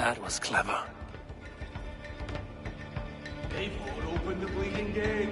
That was clever. Eivor, open the bleeding gate.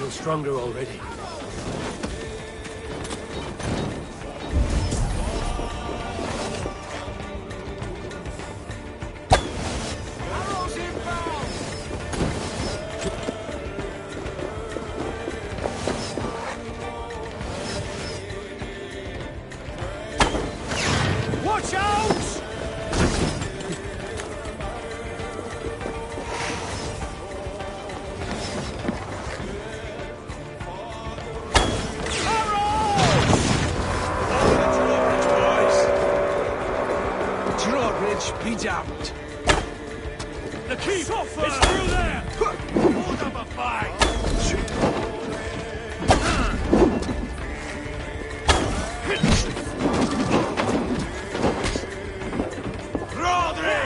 Stronger already. Watch out! Speed out. The keep! It's through there! Hold up a fight! Rodri!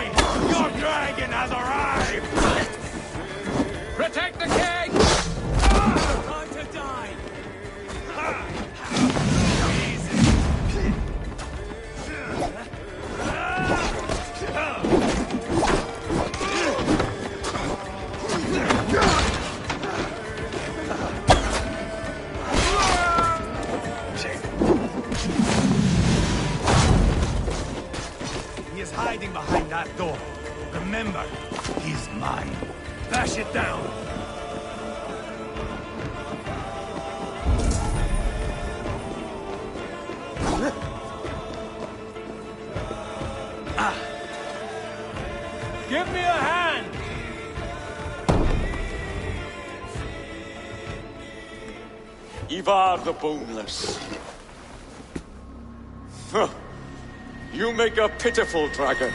Your dragon has arrived! Protect the king! Time to die! Hiding behind that door. Remember, he's mine. Bash it down. Give me a hand. Ivar the Boneless. Huh. You make a pitiful dragon.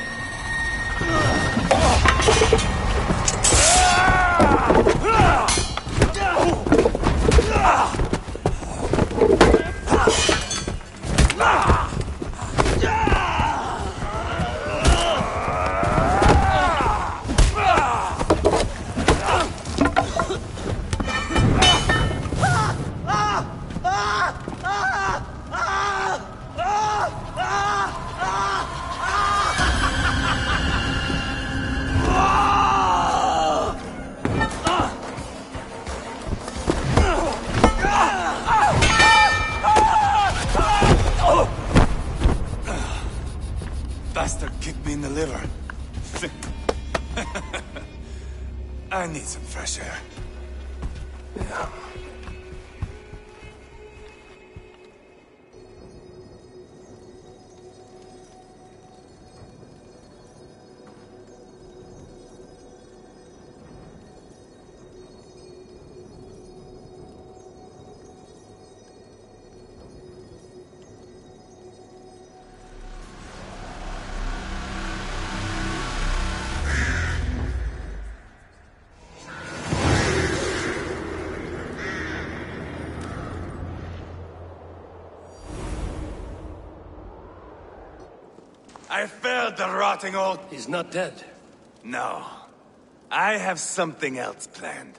Bastard kicked me in the liver. I need some fresh air. Yeah. I felt the rotting old... He's not dead. No. I have something else planned.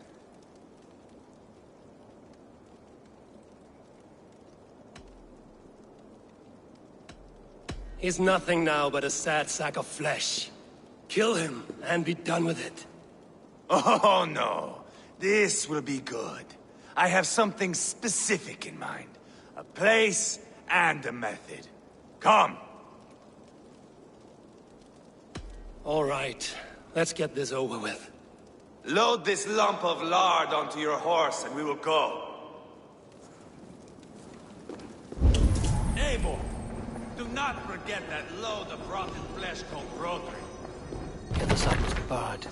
He's nothing now but a sad sack of flesh. Kill him and be done with it. Oh, no. This will be good. I have something specific in mind. A place and a method. Come. All right, let's get this over with. Load this lump of lard onto your horse and we will go. Eivor, do not forget that load of rotten flesh called Rodri. Get us up to the bard.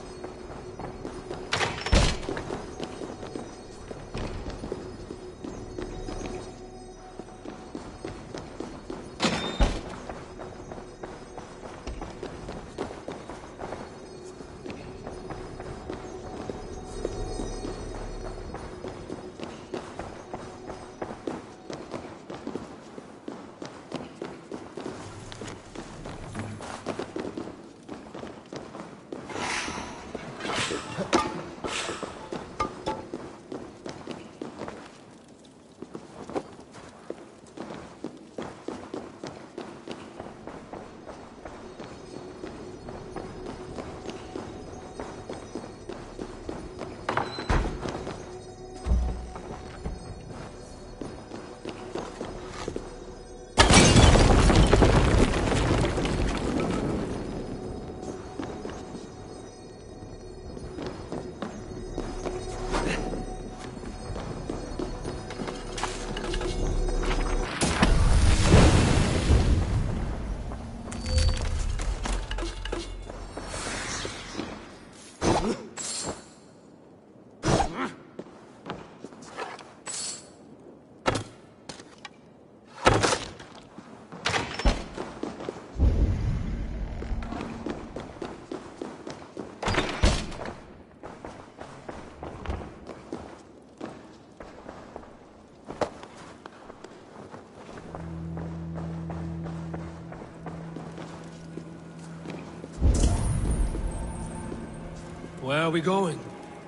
Where are we going?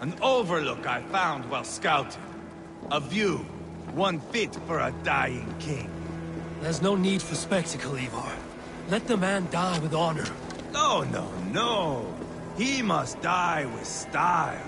An overlook I found while scouting. A view, one fit for a dying king. There's no need for spectacle, Eivor. Let the man die with honor. No, no, no. He must die with style.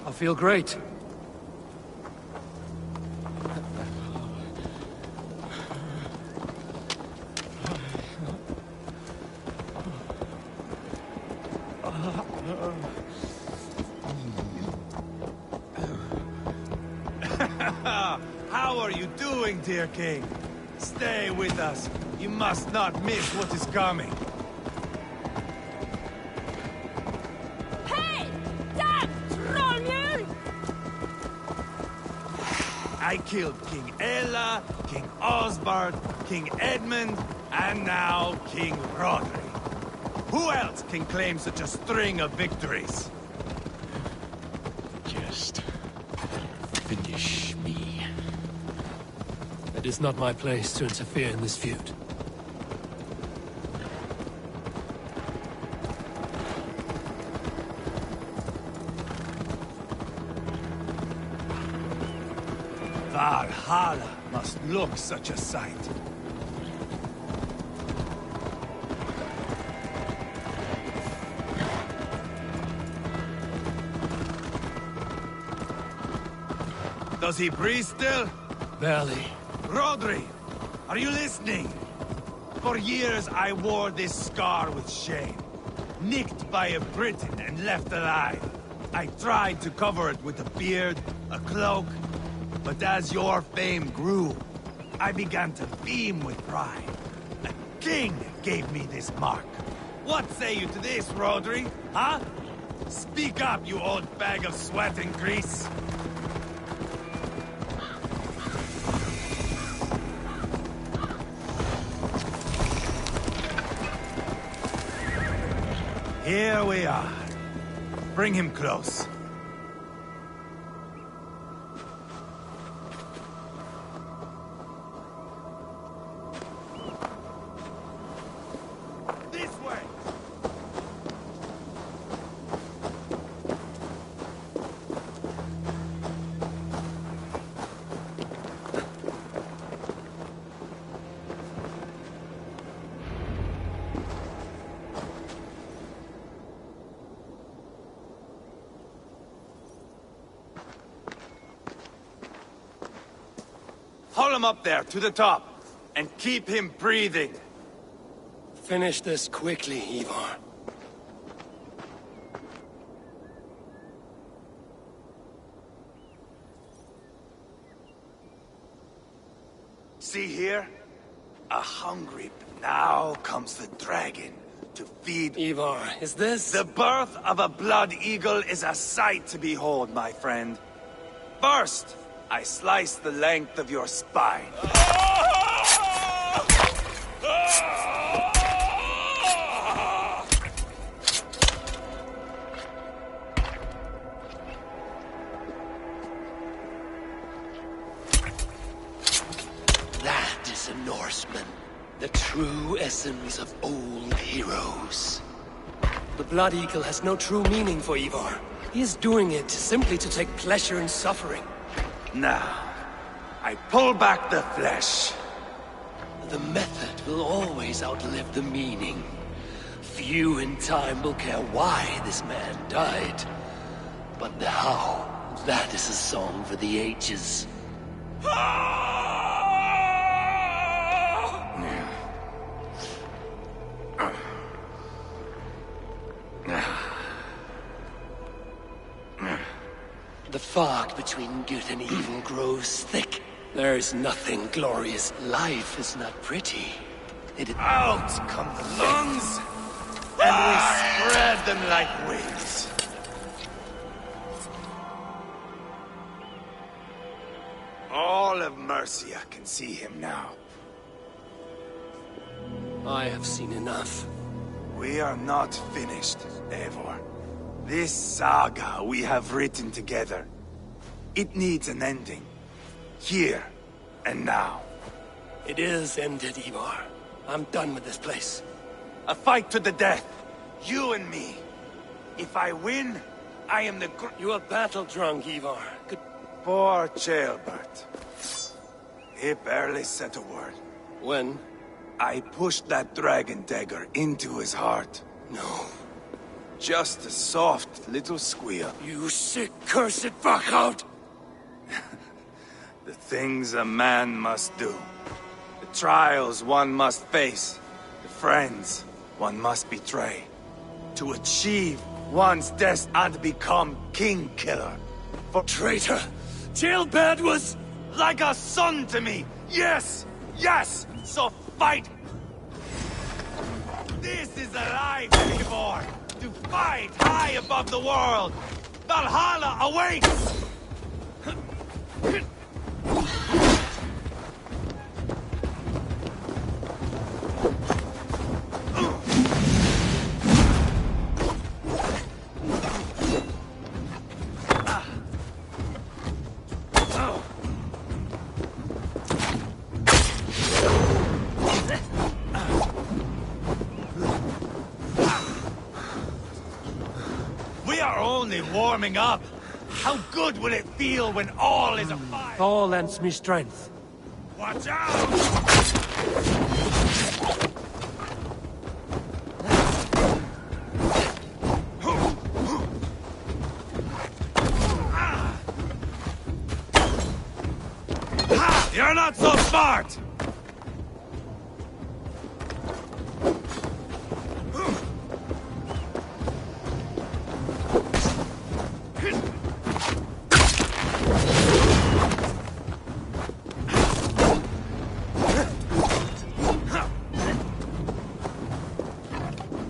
I feel great. How are you doing, dear king? Stay with us. You must not miss what is coming. Hey! Dad! Trollmule! I killed King Ella, King Osbert, King Edmund, and now King Rodri. Who else can claim such a string of victories? Just finish me. It is not my place to interfere in this feud. Valhalla must look such a sight. Does he breathe still? Barely. Rodri, are you listening? For years I wore this scar with shame. Nicked by a Briton and left alive. I tried to cover it with a beard, a cloak, but as your fame grew, I began to beam with pride. A king gave me this mark. What say you to this, Rodri? Huh? Speak up, you old bag of sweat and grease. Here we are. Bring him close. This way! Haul him up there, to the top, and keep him breathing. Finish this quickly, Ivar. See here? A hungry... Now comes the dragon to feed... Ivar, is this... The birth of a blood eagle is a sight to behold, my friend. First, I slice the length of your spine. That is a Norseman. The true essence of old heroes. The Blood Eagle has no true meaning for Ivar. He is doing it simply to take pleasure in suffering. Now, I pull back the flesh. The method will always outlive the meaning. Few in time will care why this man died. But the how, that is a song for the ages. The fog between good and evil grows thick. There is nothing glorious. Life is not pretty. Out come the lungs, and we spread them like wings. All of Mercia can see him now. I have seen enough. We are not finished, Eivor. This saga we have written together, it needs an ending. Here and now. It is ended, Ivar. I'm done with this place. A fight to the death. You and me. If I win, I am the You are battle-drunk, Ivar. Good. Poor Ceolbert. He barely said a word. When? I pushed that dragon dagger into his heart. No. Just a soft little squeal. You sick, cursed fuck-out! The things a man must do. The trials one must face. The friends one must betray. To achieve one's destiny and become king-killer. For Traitor! Ceolbert was... like a son to me! Yes! Yes! So fight! This is a life, Eivor! To fight high above the world! Valhalla awaits! Warming up. How good will it feel when all is afire? Thor lends me strength. Watch out! You're not so smart!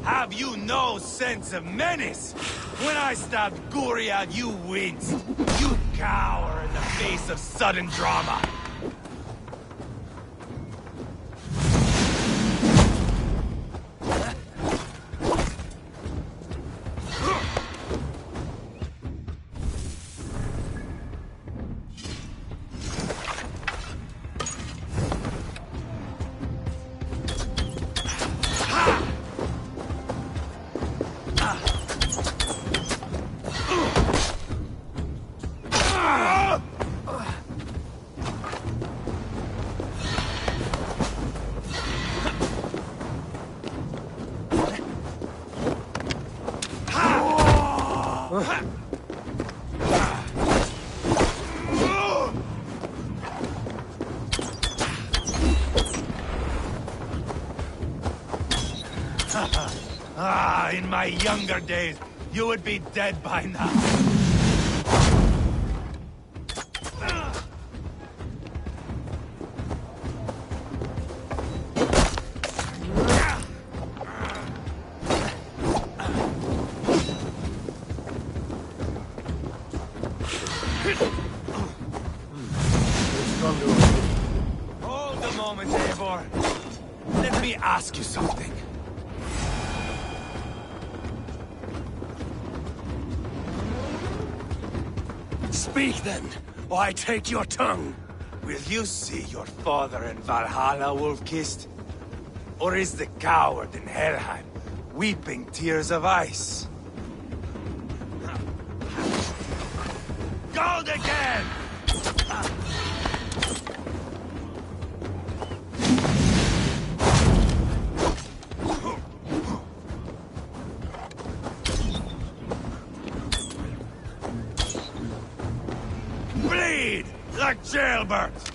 Have you no sense of menace? When I stabbed Guriad, you winced. You cower in the face of sudden drama. In my younger days, you would be dead by now. Hold a moment, Eivor. Let me ask you something. Speak then, or I take your tongue. Will you see your father in Valhalla, wolf-kissed? Or is the coward in Helheim weeping tears of ice? Gold again! Bleed like jailbirds!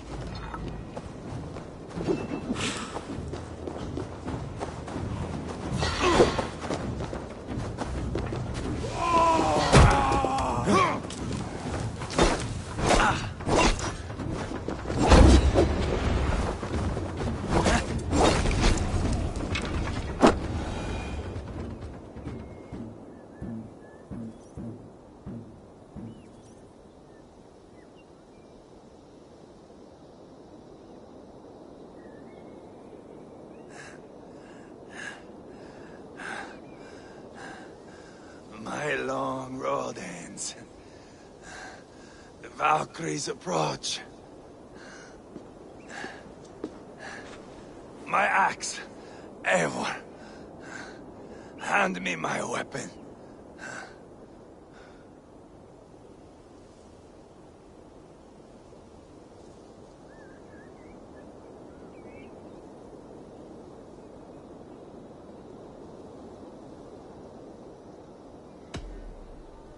My long road ends. The Valkyries approach. My axe, Eivor. Hand me my weapon.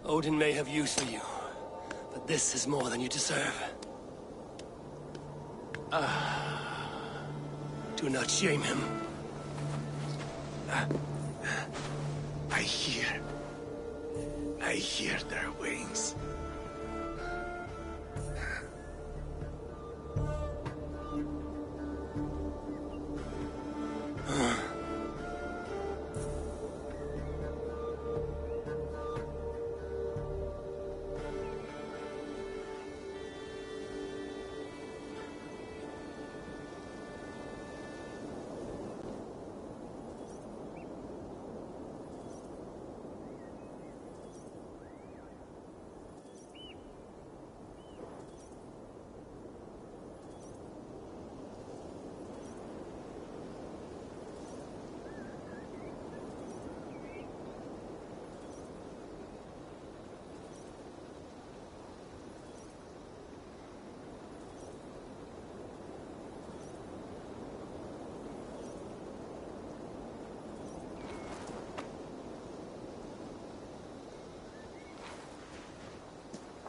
Odin may have use for you, but this is more than you deserve. Do not shame him. I hear their wings.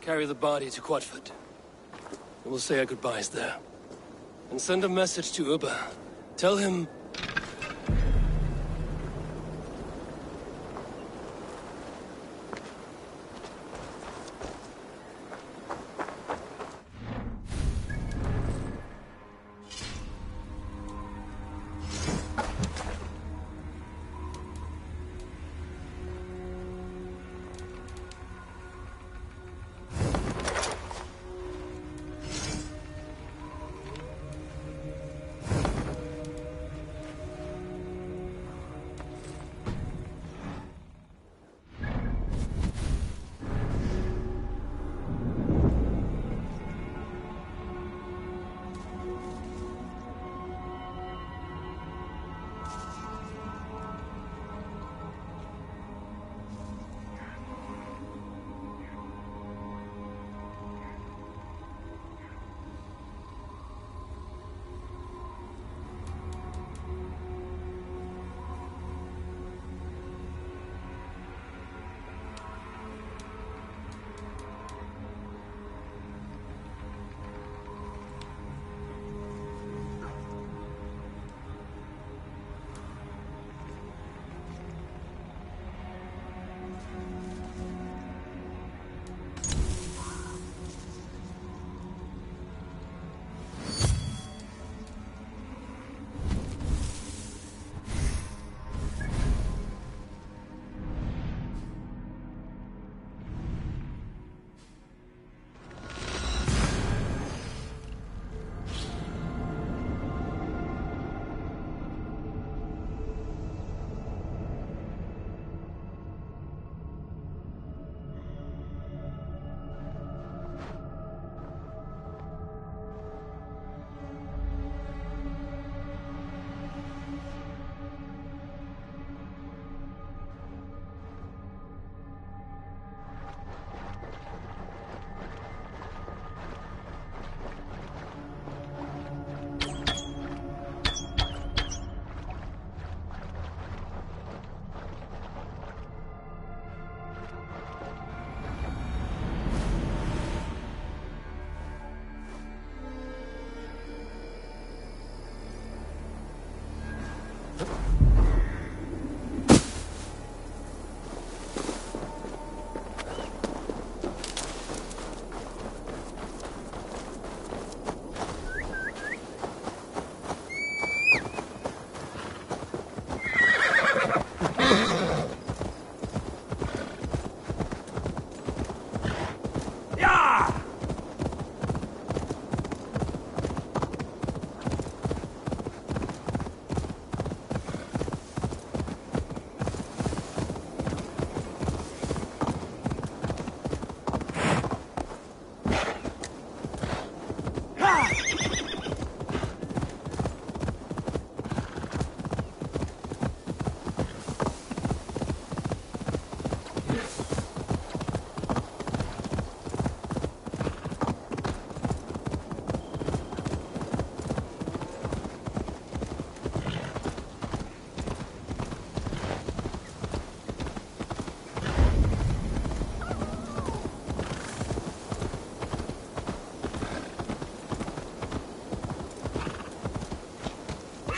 Carry the body to Quatford. And we'll say our goodbyes there. And send a message to Ubba. Tell him...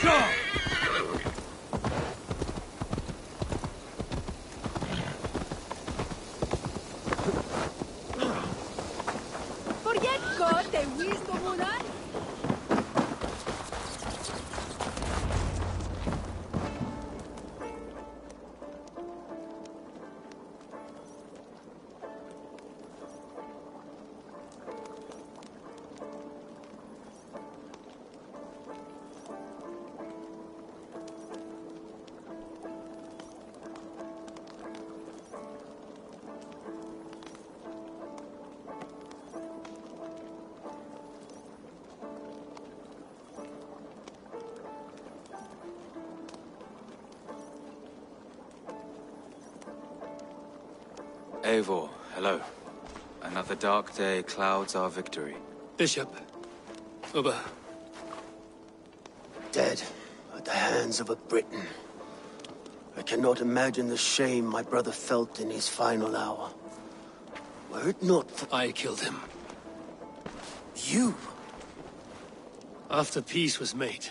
Go! Forget God, te wisdom una. Eivor, hello. Another dark day clouds our victory. Bishop. Uber. Dead at the hands of a Briton. I cannot imagine the shame my brother felt in his final hour. Were it not for... I killed him. You? After peace was made,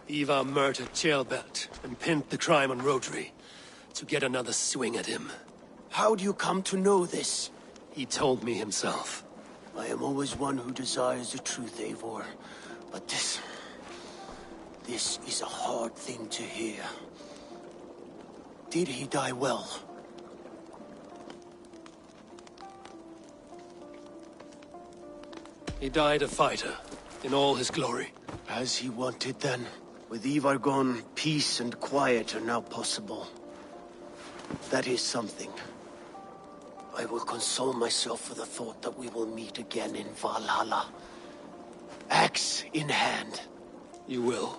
Ivar murdered Ceolbert and pinned the crime on Rotary to get another swing at him. How do you come to know this? He told me himself. I am always one who desires the truth, Eivor. But this is a hard thing to hear. Did he die well? He died a fighter, in all his glory. As he wanted then. With Ivar gone, peace and quiet are now possible. That is something. I will console myself for the thought that we will meet again in Valhalla. Axe in hand. You will.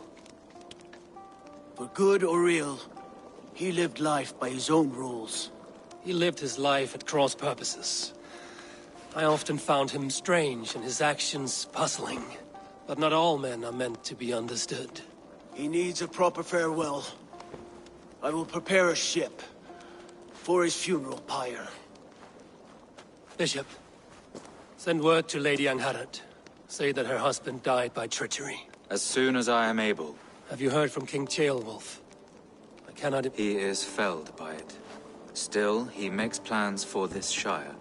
For good or ill, he lived life by his own rules. He lived his life at cross purposes. I often found him strange and his actions puzzling. But not all men are meant to be understood. He needs a proper farewell. I will prepare a ship for his funeral pyre. Bishop, send word to Lady Angharad. Say that her husband died by treachery. As soon as I am able. Have you heard from King Ceolwulf? I cannot... He is felled by it. Still, he makes plans for this shire.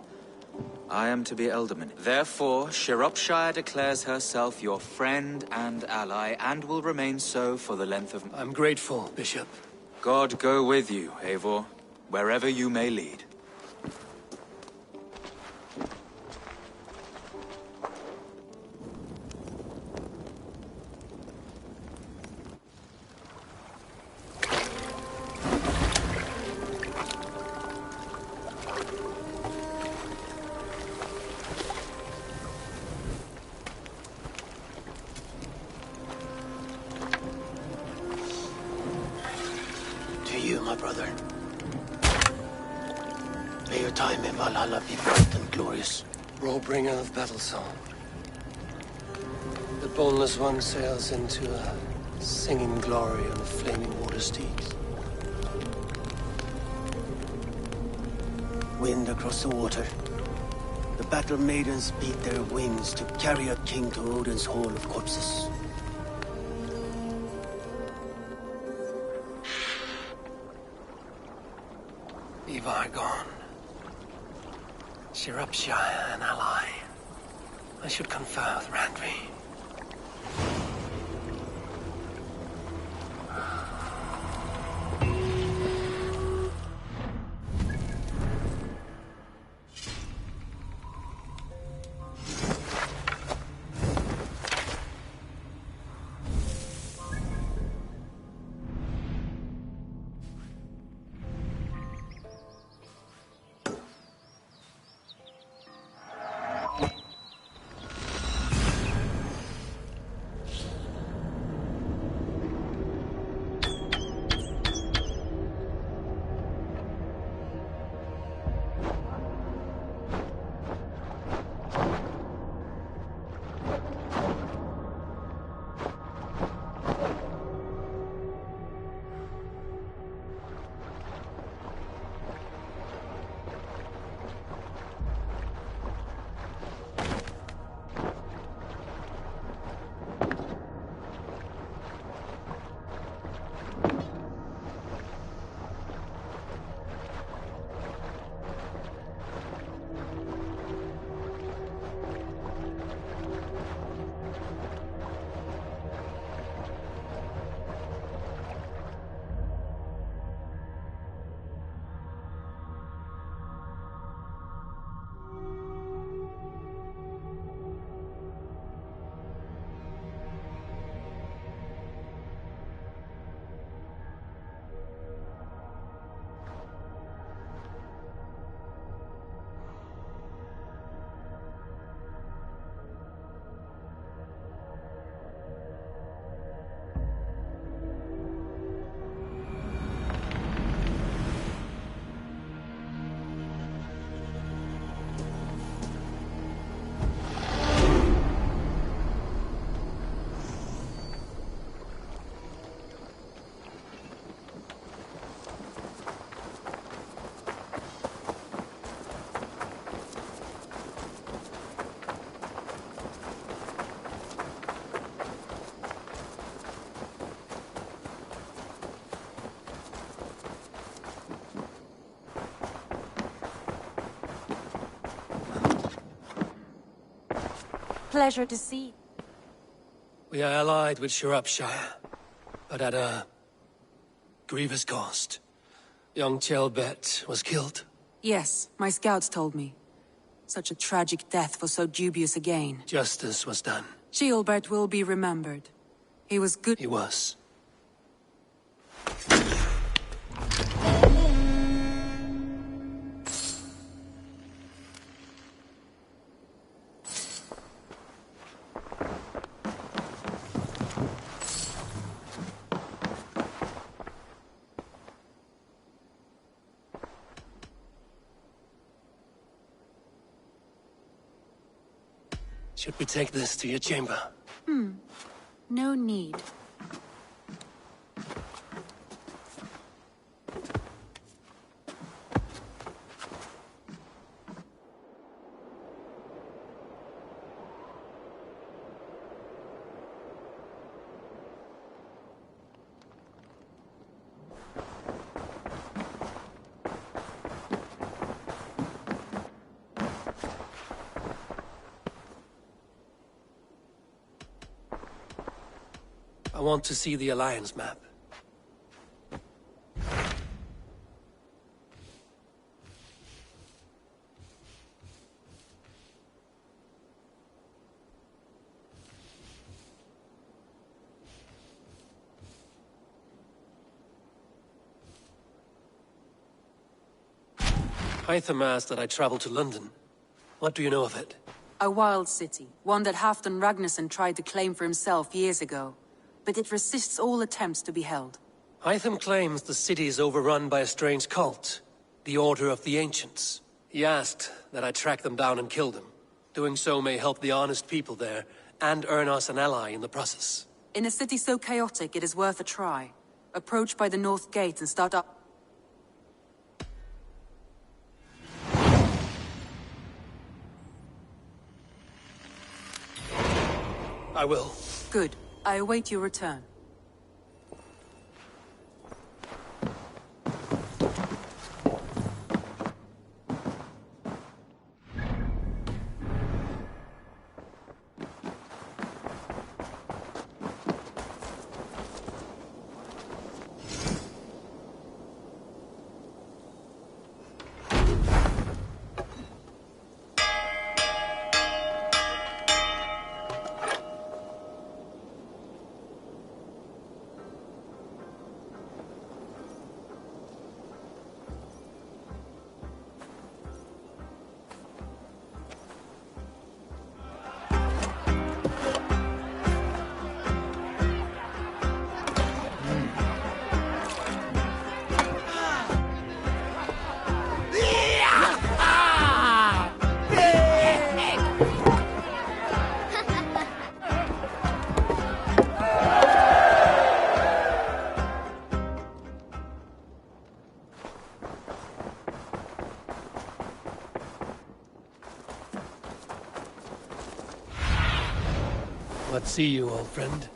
I am to be Elderman. Therefore, Shropshire declares herself your friend and ally, and will remain so for the length of... I'm grateful, Bishop. God go with you, Eivor, wherever you may lead. My brother. May your time in Valhalla be bright and glorious. Rollbringer of battle song. The boneless one sails into a singing glory on a flaming water steed. Wind across the water. The battle maidens beat their wings to carry a king to Odin's hall of corpses. Ivar gone. Shropshire an ally. I should confer with Randvi. pleasure to see. We are allied with Shropshire, but at a grievous cost. Young Chelbet was killed. Yes, my scouts told me. Such a tragic death for so dubious a gain. Justice was done. Gilbert will be remembered. He was good. He was. Should we take this to your chamber? No need. I want to see the Alliance map. Hytham asked that I travel to London. What do you know of it? A wild city, one that Halfdan Ragnarsson tried to claim for himself years ago. But it resists all attempts to be held. Hytham claims the city is overrun by a strange cult, the Order of the Ancients. He asked that I track them down and kill them. Doing so may help the honest people there, and earn us an ally in the process. In a city so chaotic, it is worth a try. Approach by the North Gate and start up. I will. Good. I await your return. What see you, old friend?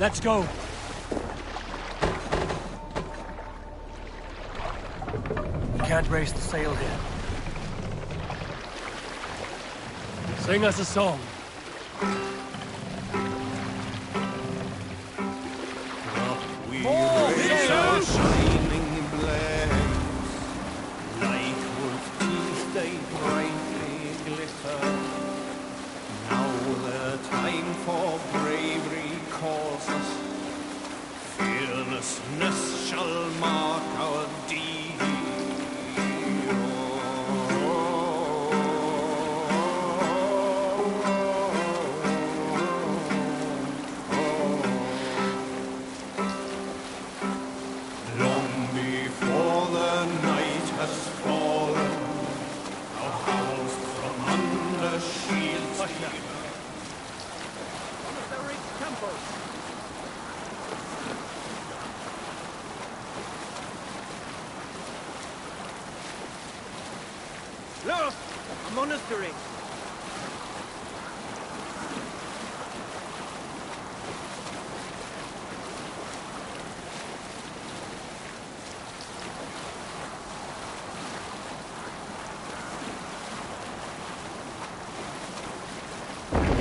Let's go. We can't raise the sail here. Sing us a song. We raise our shining blaze, like wolf teeth they brightly glitter. Now the time for bravery calls us, fearlessness shall mark our deed. Look! A monastery!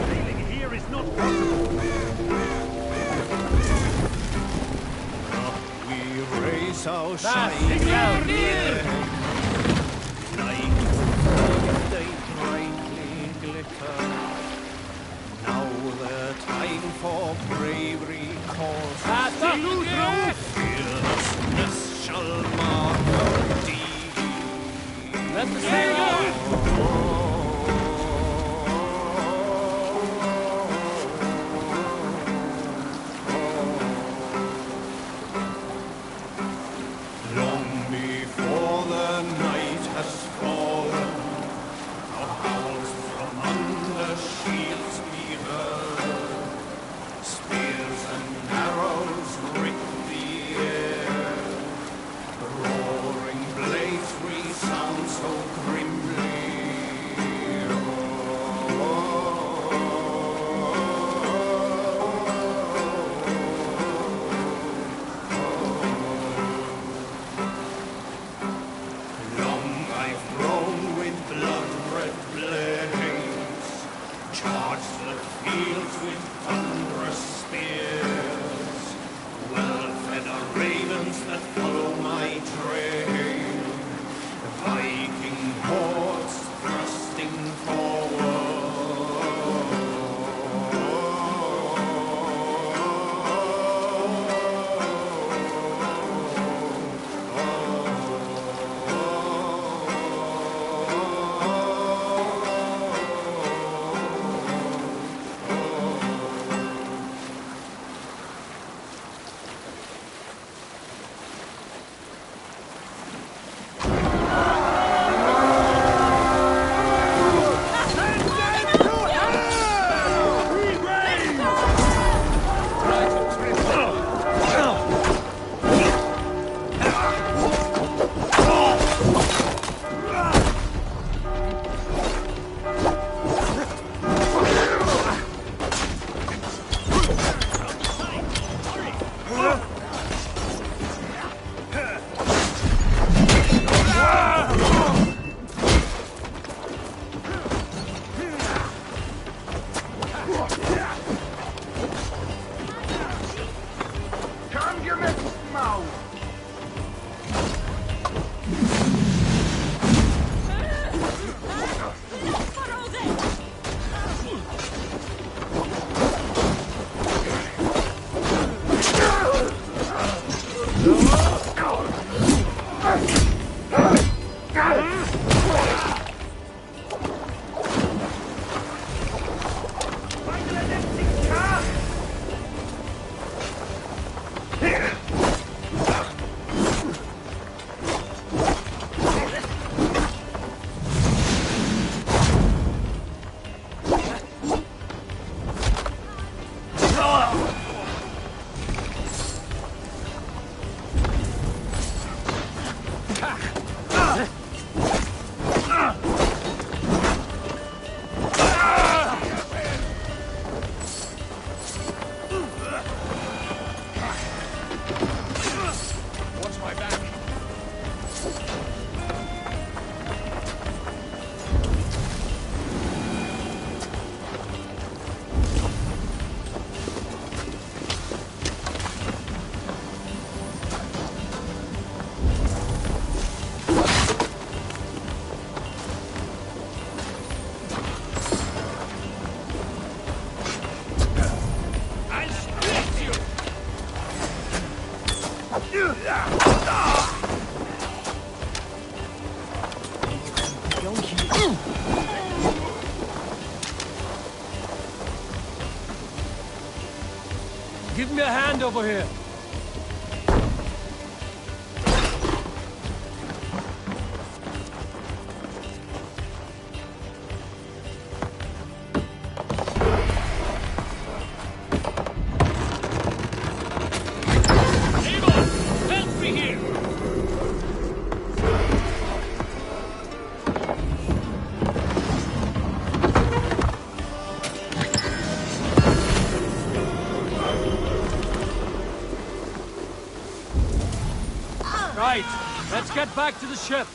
Sailing here is not possible. We raise our shining flag. They brightly glitter. Now the time for bravery calls. Fearlessness shall mark our deed. Let the sail go! Long before the night has fallen, our howls from under shields we heard. Spears and arrows rip the air. The roaring blades resound so grimly. Long I've grown with blood-red blades, charged the fields with thunderous spears, well-fed are ravens that follow my trail, Viking hordes thrusting forward. find over here? Right, let's get back to the ship.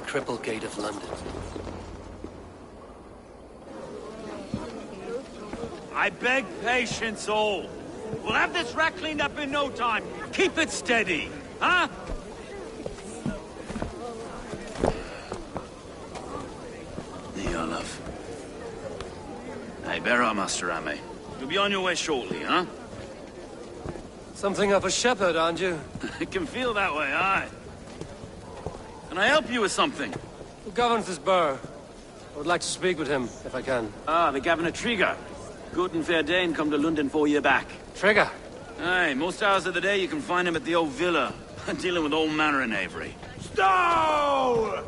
Triple Gate of London. I beg patience, all. We'll have this wreck cleaned up in no time. Keep it steady, huh? Olaf. Hey, bear up, Master Ame. You'll be on your way shortly, huh? Something of a shepherd, aren't you? It can feel that way, aye. Can I help you with something? Who governs this burg? I would like to speak with him, if I can. Ah, the Governor Trigger. Good and fair Dane come to London 4 year back. Trigger. Aye, most hours of the day you can find him at the old villa, dealing with all manner in Avery. Stow!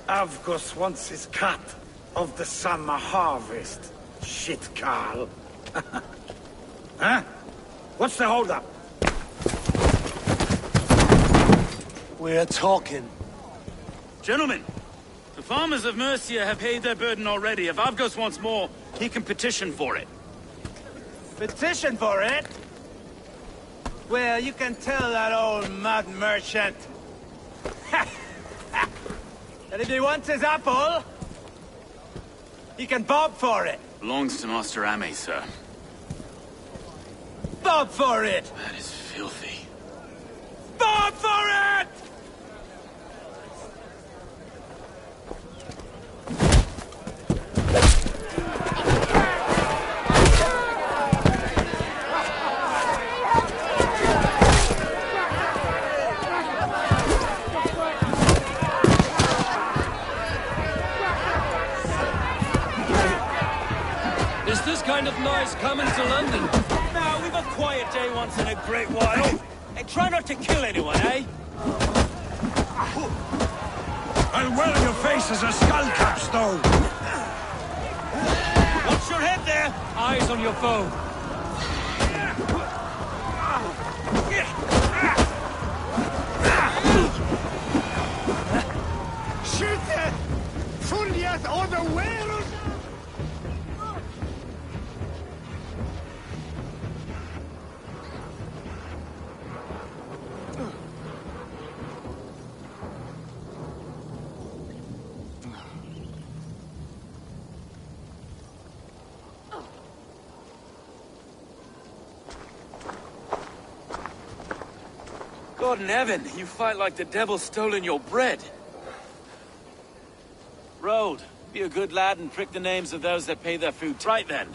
Avgos wants his cut of the summer harvest. Shit, Carl. Huh? What's the holdup? We're talking. Gentlemen, the farmers of Mercia have paid their burden already. If Avgos wants more, he can petition for it. Petition for it? Well, you can tell that old mud merchant that if he wants his apple, he can bob for it. Belongs to Master Ame, sir. Bob for it! That is filthy. Bob for it! Is this kind of noise coming to London? Now, we've a quiet day once in a great while. And try not to kill anyone, eh? I'll well your face as a skull capstone! Watch your head there! Eyes on your foe. Skjuter! Följet otherwhere! God in heaven, you fight like the devil's stolen your bread. Road, be a good lad and prick the names of those that pay their food. Right then.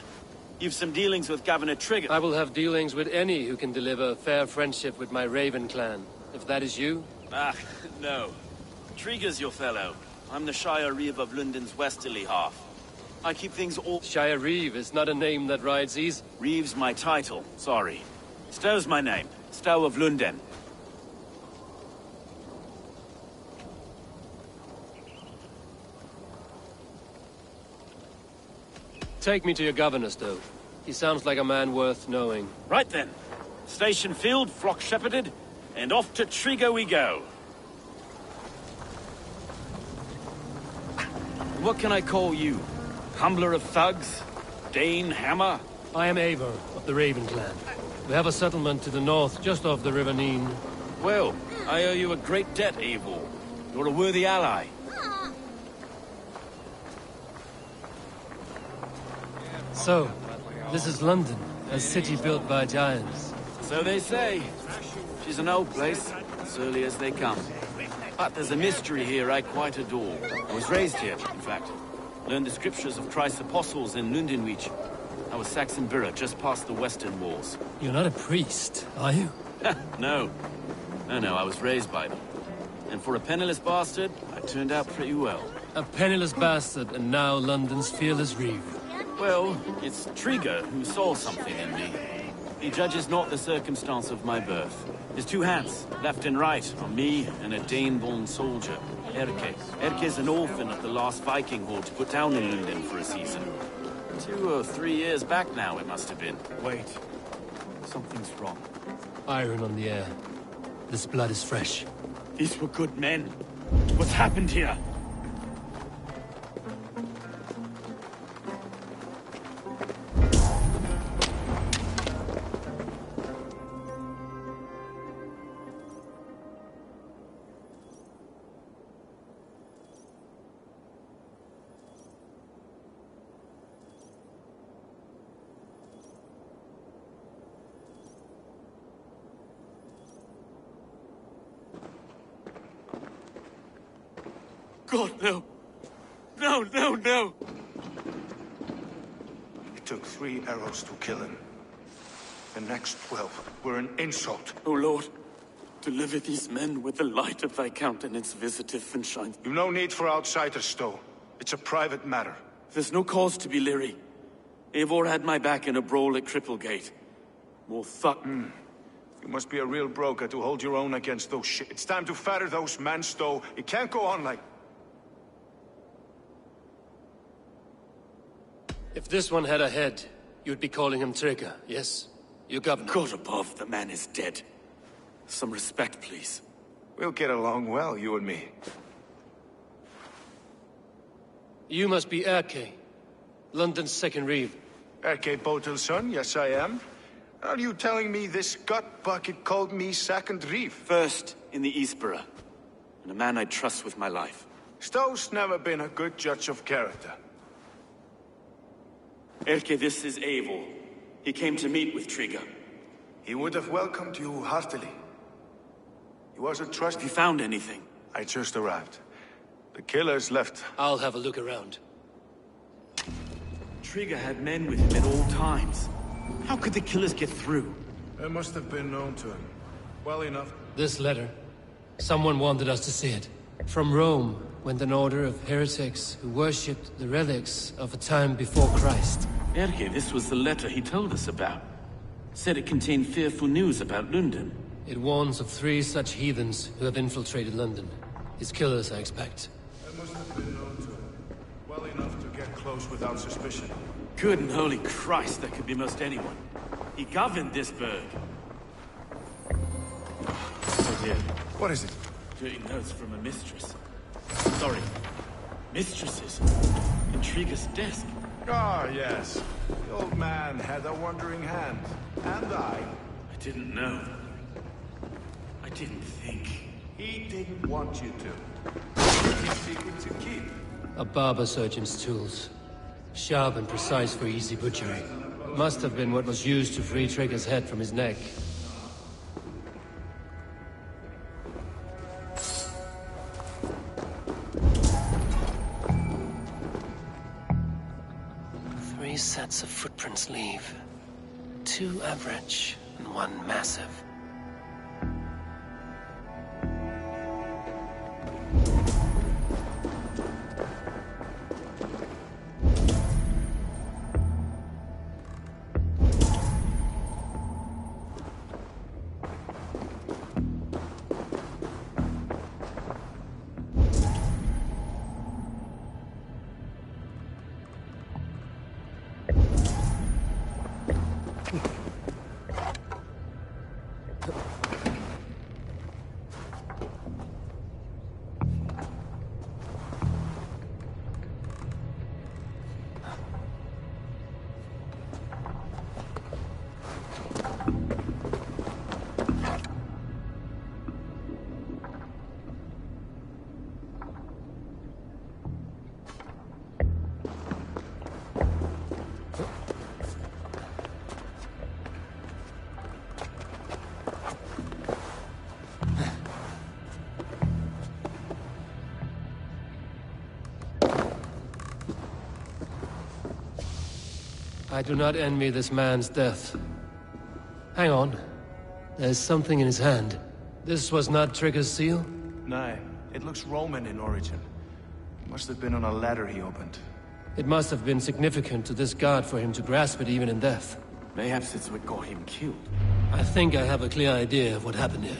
You've some dealings with Governor Trigger. I will have dealings with any who can deliver a fair friendship with my Raven clan. If that is you? Ah, no. Trigger's your fellow. I'm the Shire Reeve of London's westerly half. I keep things all... Shire Reeve is not a name that rides easy. Reeve's my title, sorry. Stow's my name. Stow of London. Take me to your governor, Stowe. He sounds like a man worth knowing. Right then. Station filled, flock shepherded, and off to Trigger we go. What can I call you? Humbler of thugs? Dane Hammer? I am Eivor of the Raven clan. We have a settlement to the north, just off the River Neen. Well, I owe you a great debt, Eivor. You're a worthy ally. So, this is London, a city built by giants. So they say. She's an old place, as early as they come. But there's a mystery here I quite adore. I was raised here, in fact. Learned the scriptures of Christ's apostles in Lundenwich. I was Saxon Borough, just past the western walls. You're not a priest, are you? No. No, I was raised by them. And for a penniless bastard, I turned out pretty well. A penniless bastard, and now London's fearless Reeve. Well, it's Trigger who saw something in me. He judges not the circumstance of my birth. His two hands, left and right, are me and a Dane-born soldier, Erke. Erke's an orphan of the last Viking horde put down in London for a season. 2 or 3 years back now, it must have been. Wait. Something's wrong. Iron on the air. This blood is fresh. These were good men. What's happened here? God, no. No. It took 3 arrows to kill him. The next 12 were an insult. O Lord, deliver these men with the light of thy countenance visiteth and shines. You've no need for outsiders, Stowe. It's a private matter. There's no cause to be leery. Eivor had my back in a brawl at Cripplegate. More You must be a real broker to hold your own against those shit. It's time to fetter those men, Stowe. It can't go on like... If this one had a head, you'd be calling him Trigger, yes? You governor. God above, the man is dead. Some respect, please. We'll get along well, you and me. You must be Erke, London's second reeve. Erke Botel's son, yes I am. Are you telling me this gut bucket called me second reeve? First in the Eastborough, and a man I trust with my life. Stowe's never been a good judge of character. Erke, this is Eivor. He came to meet with Trigger. He would have welcomed you heartily. He was a trusty... Have you found anything? I just arrived. The killers left. I'll have a look around. Trigger had men with him at all times. How could the killers get through? They must have been known to him. Well enough. This letter. Someone wanted us to see it. From Rome went an order of heretics who worshipped the relics of a time before Christ. Erke, this was the letter he told us about. Said it contained fearful news about London. It warns of 3 such heathens who have infiltrated London. His killers, I expect. They must have been known to him. Well enough to get close without suspicion. Good and holy Christ, that could be most anyone. He governed this burg. Oh dear. What is it? Dirty notes from a mistress. Sorry. Mistresses. In Trigger's desk. Ah, yes. The old man had a wandering hand. And I didn't know. I didn't think. He didn't want you to. His secret to keep. A barber surgeon's tools. Sharp and precise for easy butchery. Must have been what was used to free Trigger's head from his neck. Three sets of footprints leave. 2 average and 1 massive. I do not envy this man's death. Hang on. There's something in his hand. This was not Trigger's seal? Nay, it looks Roman in origin. Must have been on a ladder he opened. It must have been significant to this god for him to grasp it even in death. Mayhaps it's what got him killed. I think I have a clear idea of what happened here.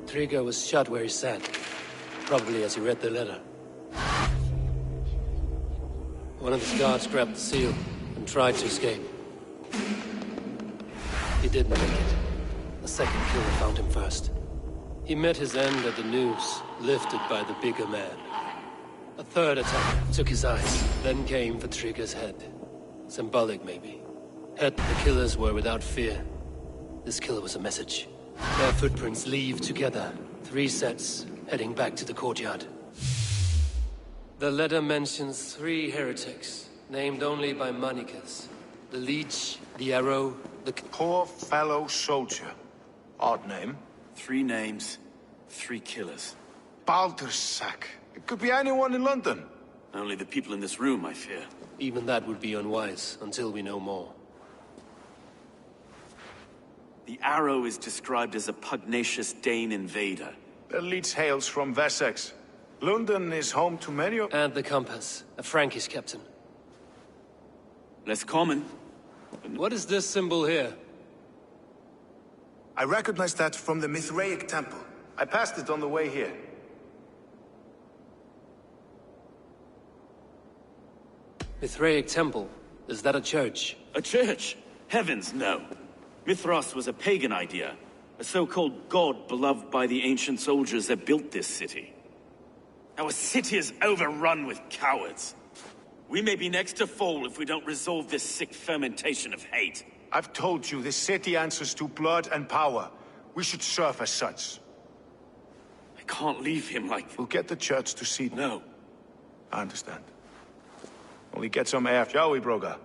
Trigger was shot where he sat, probably as he read the letter. One of his guards grabbed the seal and tried to escape. He didn't make it. The second killer found him first. He met his end at the noose, lifted by the bigger man. A third attacker took his eyes, then came for Trigger's head. Symbolic, maybe. Had the killers were without fear. This killer was a message. Their footprints leave together. 3 sets, heading back to the courtyard. The letter mentions 3 heretics, named only by Manicus. The Leech, the Arrow, the... Poor fellow soldier. Odd name. 3 names, 3 killers. Baldersack. It could be anyone in London. Only the people in this room, I fear. Even that would be unwise, until we know more. The Arrow is described as a pugnacious Dane invader. The leech hails from Wessex. London is home to many of... And the compass, a Frankish captain. Less common. What is this symbol here? I recognize that from the Mithraic temple. I passed it on the way here. Mithraic temple? Is that a church? A church? Heavens, no. Mithras was a pagan idea. A so-called god beloved by the ancient soldiers that built this city. Our city is overrun with cowards. We may be next to fall if we don't resolve this sick fermentation of hate. I've told you, this city answers to blood and power. We should serve as such. I can't leave him like... We'll get the church to see... No. I understand. Only get some air, shall we, Broga?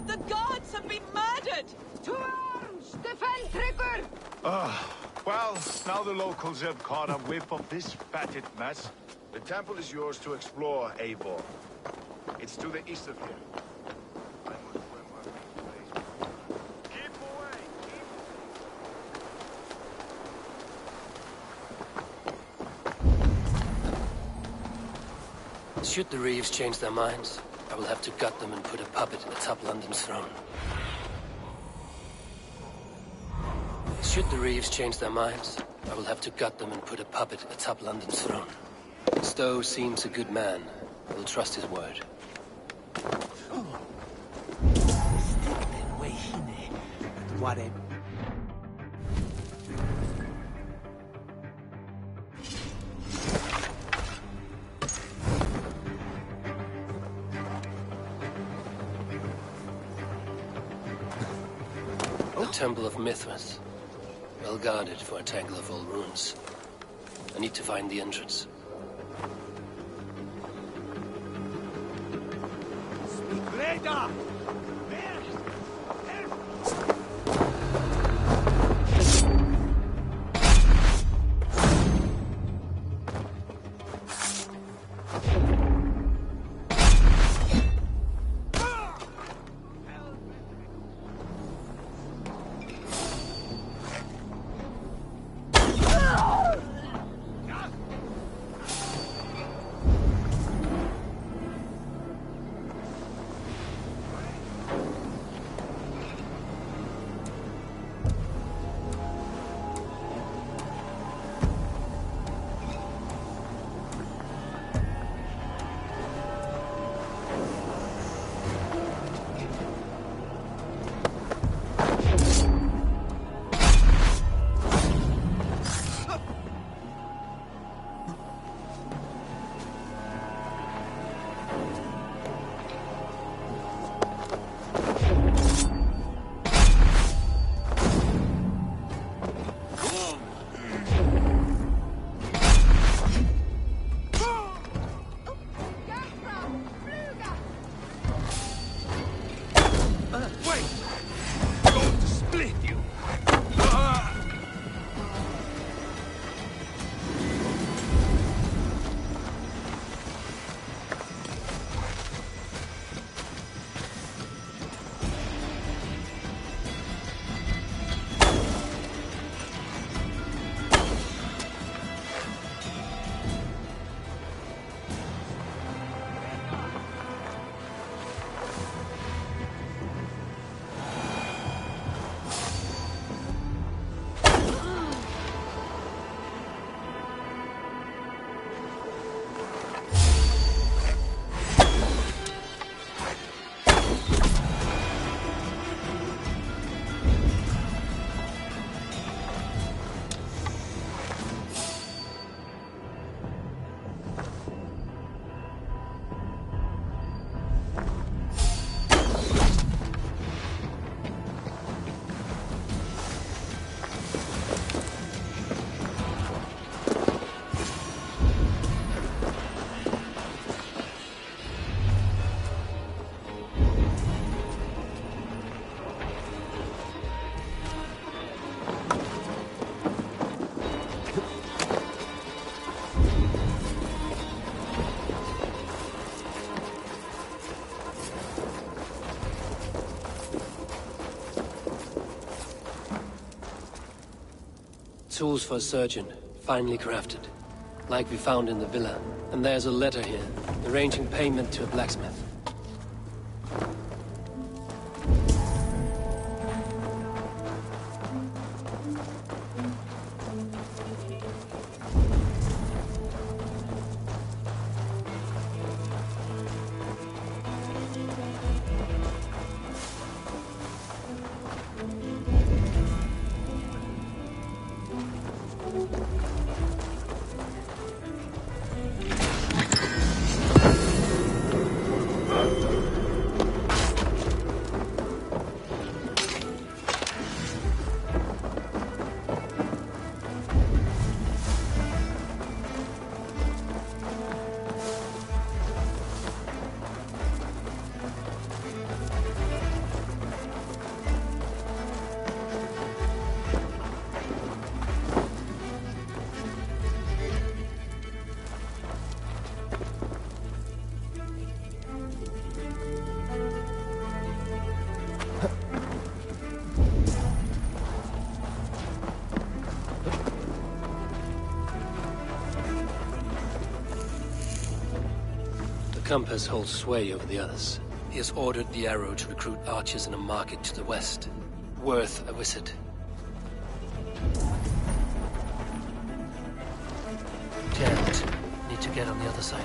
The gods have been murdered! To arms! Defend Trigger! Well, now the locals have caught a whiff of this fatted mess. The temple is yours to explore, Eivor. It's to the east of here. Keep away! Should the Reeves change their minds, I will have to gut them and put a puppet atop London's throne. Should the Reeves change their minds, I will have to gut them and put a puppet atop London's throne. Stowe seems a good man. I will trust his word. The Temple of Mithras. Well guarded for a tangle of old ruins. I need to find the entrance. Reda! Tools for a surgeon, finely crafted. Like we found in the villa. And there's a letter here, arranging payment to a blacksmith. The compass holds sway over the others. He has ordered the arrow to recruit archers in a market to the west. Worth a visit. Damn it. Need to get on the other side.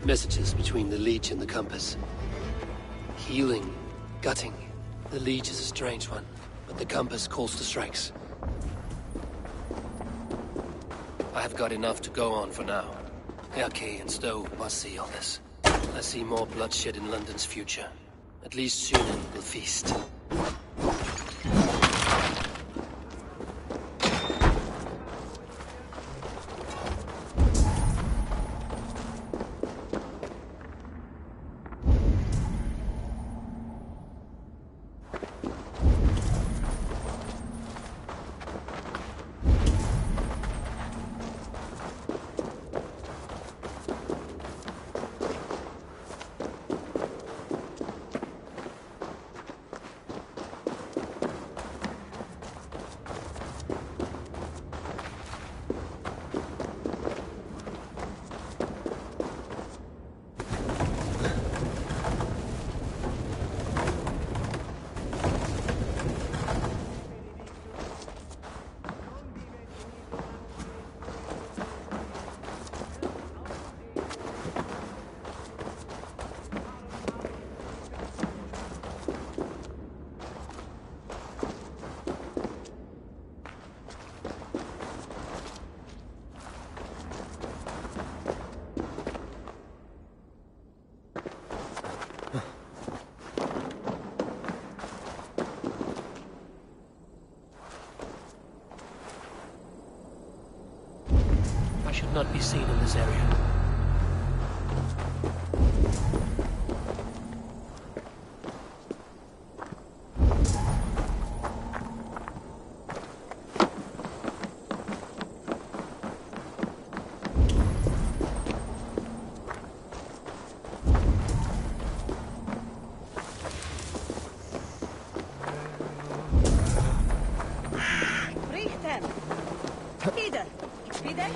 Messages between the Leech and the compass. Healing, gutting. The Leech is a strange one, but the compass calls to strikes. I have got enough to go on for now. Erke and Stowe must see all this. I see more bloodshed in London's future. At least Sunan will feast. Should not be seen in this area. Richten! Wieder! Wieder!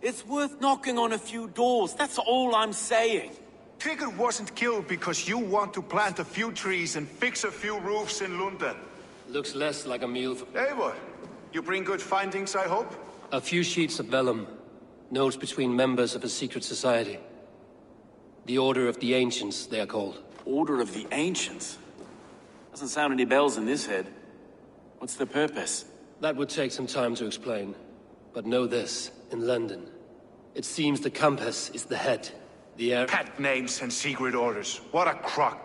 It's worth knocking on a few doors, that's all I'm saying. Trigger wasn't killed because you want to plant a few trees and fix a few roofs in London. Looks less like a meal for... Eivor, you bring good findings, I hope? A few sheets of vellum. Notes between members of a secret society. The Order of the Ancients, they are called. Order of the Ancients? Doesn't sound any bells in this head. What's the purpose? That would take some time to explain. But know this, in London, it seems the Compass is the head. The Pet names and secret orders. What a crock.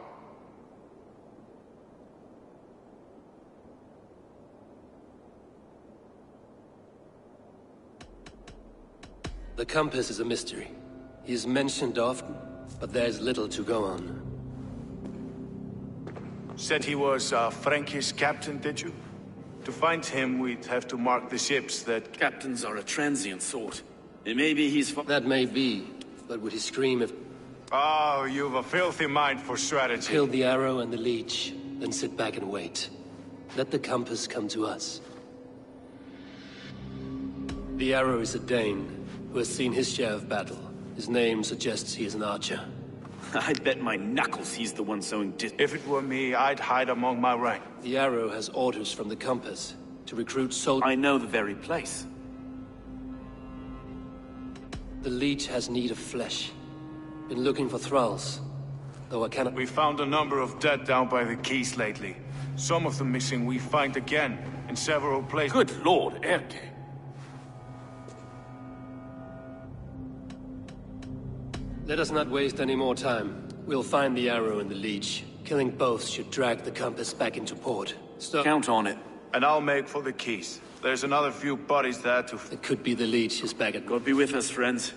The Compass is a mystery. He is mentioned often, but there's little to go on. Said he was a Frankish captain, did you? To find him, we'd have to mark the ships that... Captains are a transient sort. It may be he's... That may be, but would he scream if... Oh, you've a filthy mind for strategy. Kill the arrow and the leech, then sit back and wait. Let the Compass come to us. The arrow is a Dane, who has seen his share of battle. His name suggests he is an archer. I bet my knuckles he's the one sowing If it were me, I'd hide among my rank. The arrow has orders from the Compass to recruit soldiers. I know the very place. The leech has need of flesh. Been looking for thralls, though I cannot... We found a number of dead down by the quays lately. Some of the missing we find again, in several places. Good lord, Erke. Let us not waste any more time. We'll find the arrow and the leech. Killing both should drag the Compass back into port. Count on it. And I'll make for the quays. There's another few bodies there to... It could be the leech is back at... God be with us, friends.